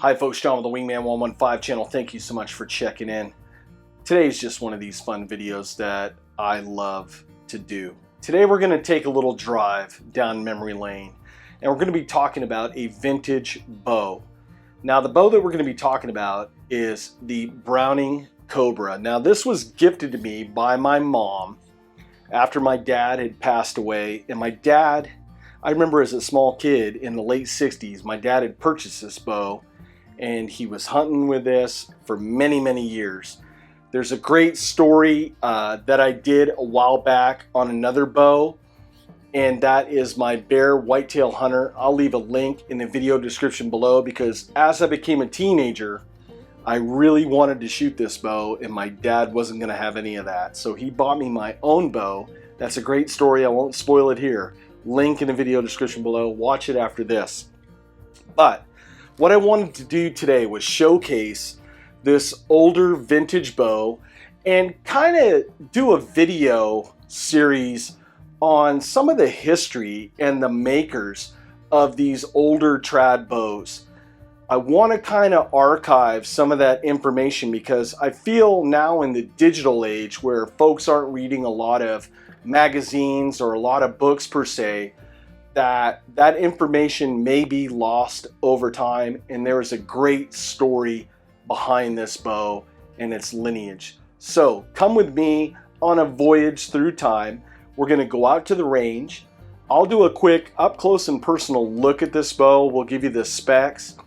Hi folks, John with the Wingman 115 channel. Thank you so much for checking in. Today's just one of these fun videos that I love to do. Today we're going to take a little drive down memory lane and we're going to be talking about a vintage bow. Now the bow that we're going to be talking about is the Browning Cobra. Now this was gifted to me by my mom after my dad had passed away. And my dad, I remember as a small kid in the late 60s, my dad had purchased this bow and he was hunting with this for many years. There's a great story that I did a while back on another bow, and that is my bear whitetail hunter. I'll leave a link in the video description below because as I became a teenager, I really wanted to shoot this bow and my dad wasn't going to have any of that. So he bought me my own bow. That's a great story. I won't spoil it here. Link in the video description below. Watch it after this. But what I wanted to do today was showcase this older vintage bow and kind of do a video series on some of the history and the makers of these older trad bows. I want to kind of archive some of that information because I feel now in the digital age where folks aren't reading a lot of magazines or a lot of books per se, that information may be lost over time, and there is a great story behind this bow and its lineage. So come with me on a voyage through time. We're going to go out to the range. I'll do a quick up close and personal look at this bow. We'll give you the specs.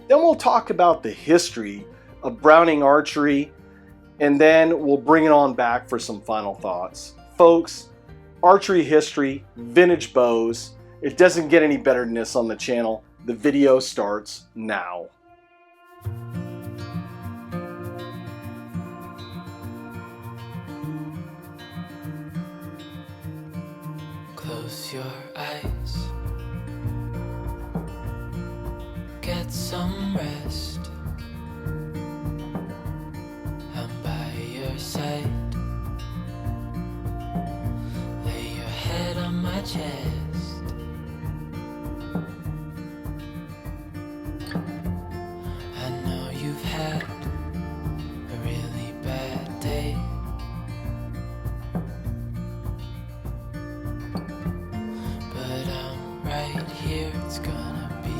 Then we'll talk about the history of Browning archery, and then we'll bring it on back for some final thoughts. Folks, archery history, vintage bows, it doesn't get any better than this on the channel. The video starts now. Close your eyes, get some rest. I'm by your side. Lay your head on my chest. I know you've had a really bad day, but I'm right here, it's gonna be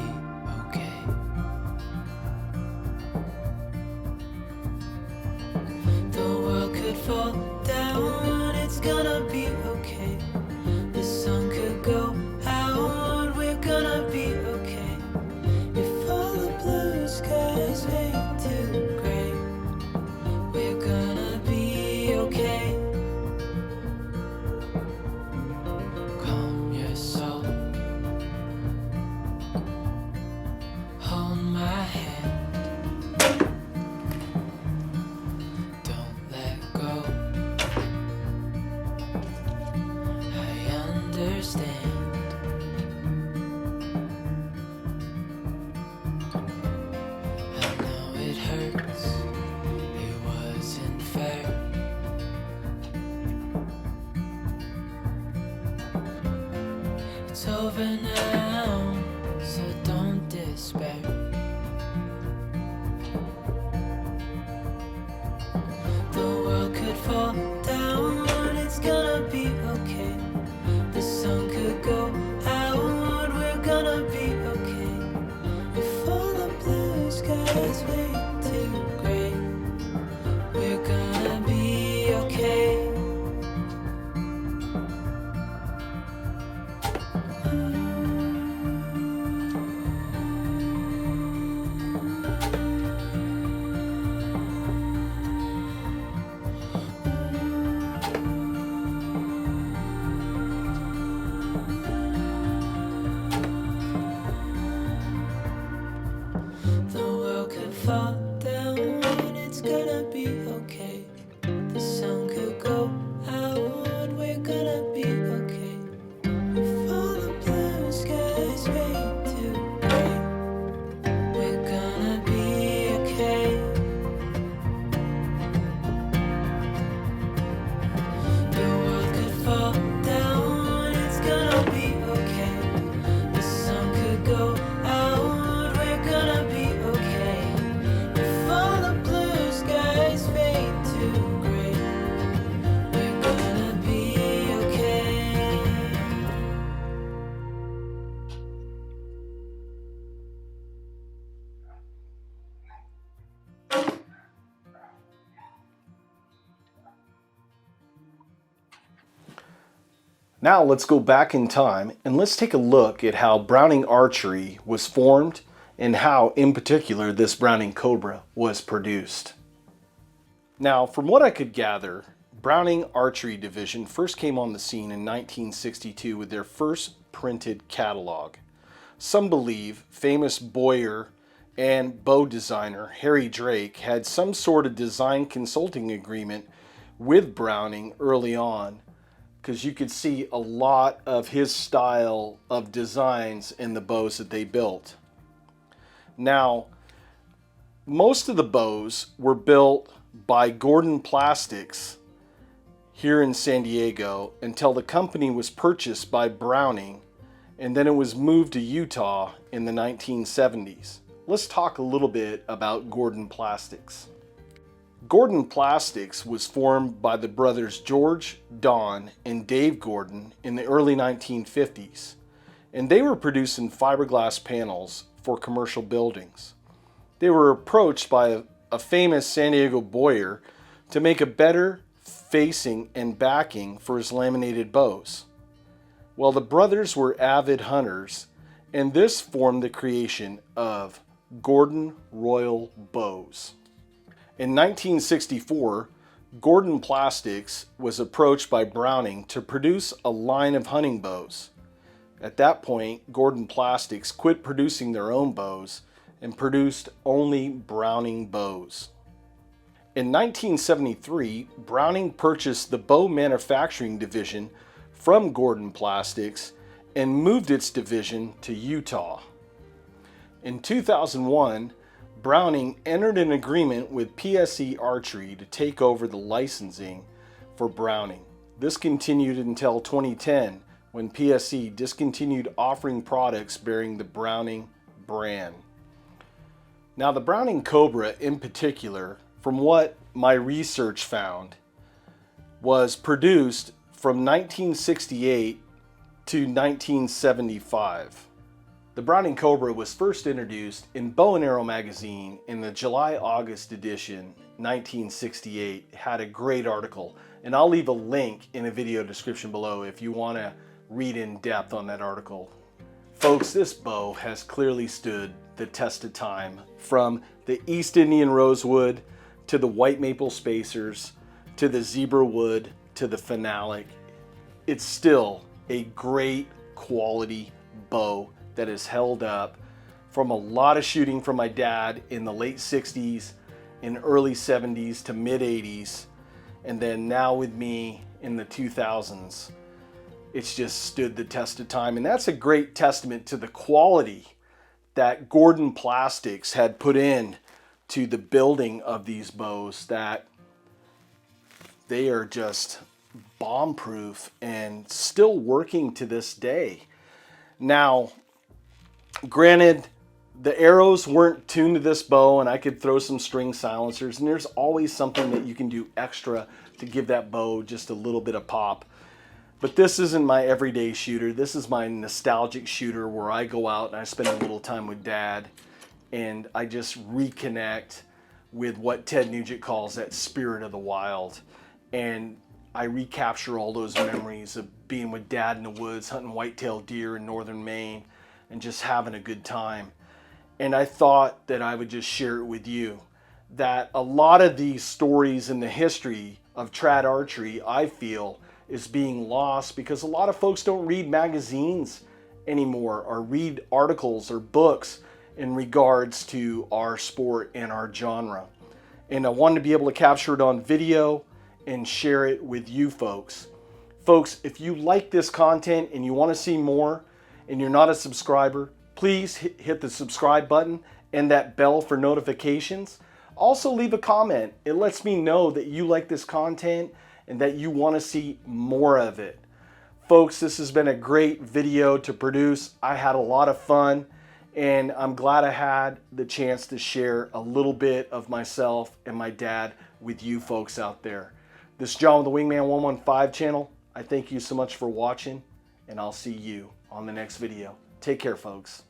okay. The world could fall down, it's gonna be okay. The sun could go out, we're gonna be okay. If all the blue skies fade to gray, we're gonna be okay. Calm your soul, hold my hand, don't let go. I understand. I know it hurts, it wasn't fair. It's over now, so don't despair. The world could fall down, it's gonna be okay. The sun could go out, we're gonna be okay. If all the blue skies fade to gray, we're gonna be okay. Now let's go back in time and let's take a look at how Browning archery was formed and how, in particular, this Browning Cobra was produced. Now, from what I could gather, Browning Archery Division first came on the scene in 1962 with their first printed catalog. Some believe famous bowyer and bow designer Harry Drake had some sort of design consulting agreement with Browning early on, because you could see a lot of his style of designs in the bows that they built. Now, most of the bows were built by Gordon Plastics here in San Diego until the company was purchased by Browning, and then it was moved to Utah in the 1970s. Let's talk a little bit about Gordon Plastics. Gordon Plastics was formed by the brothers George, Don, and Dave Gordon in the early 1950s, and they were producing fiberglass panels for commercial buildings. They were approached by a famous San Diego bowyer to make a better facing and backing for his laminated bows. Well, the brothers were avid hunters, and this formed the creation of Gordon Royal Bows. In 1964, Gordon Plastics was approached by Browning to produce a line of hunting bows. At that point, Gordon Plastics quit producing their own bows and produced only Browning bows. In 1973, Browning purchased the bow manufacturing division from Gordon Plastics and moved its division to Utah. In 2001, Browning entered an agreement with PSE Archery to take over the licensing for Browning. This continued until 2010, when PSE discontinued offering products bearing the Browning brand. Now, the Browning Cobra in particular, from what my research found, was produced from 1968 to 1975. The Browning Cobra was first introduced in Bow and Arrow magazine in the July-August edition, 1968. It had a great article, and I'll leave a link in a video description below if you want to read in depth on that article. Folks, this bow has clearly stood the test of time, from the East Indian rosewood to the white maple spacers to the zebra wood to the phenolic. It's still a great quality bow that is held up from a lot of shooting from my dad in the late 60s and early 70s to mid 80s, and then now with me in the 2000s. It's just stood the test of time, and that's a great testament to the quality that Gordon Plastics had put in to the building of these bows, that they are just bomb-proof and still working to this day. Now, granted, the arrows weren't tuned to this bow, and I could throw some string silencers, and there's always something that you can do extra to give that bow just a little bit of pop. But this isn't my everyday shooter. This is my nostalgic shooter where I go out and I spend a little time with Dad, and I just reconnect with what Ted Nugent calls that spirit of the wild. And I recapture all those memories of being with Dad in the woods, hunting white-tailed deer in northern Maine, and just having a good time. And I thought that I would just share it with you, that a lot of these stories in the history of trad archery, I feel, is being lost because a lot of folks don't read magazines anymore or read articles or books in regards to our sport and our genre. And I wanted to be able to capture it on video and share it with you folks. Folks, if you like this content and you want to see more and you're not a subscriber, please hit the subscribe button and that bell for notifications. Also, leave a comment. It lets me know that you like this content and that you want to see more of it. Folks, this has been a great video to produce. I had a lot of fun, and I'm glad I had the chance to share a little bit of myself and my dad with you folks out there. This is John with the Wingman 115 channel. I thank you so much for watching, and I'll see you on the next video. Take care, folks.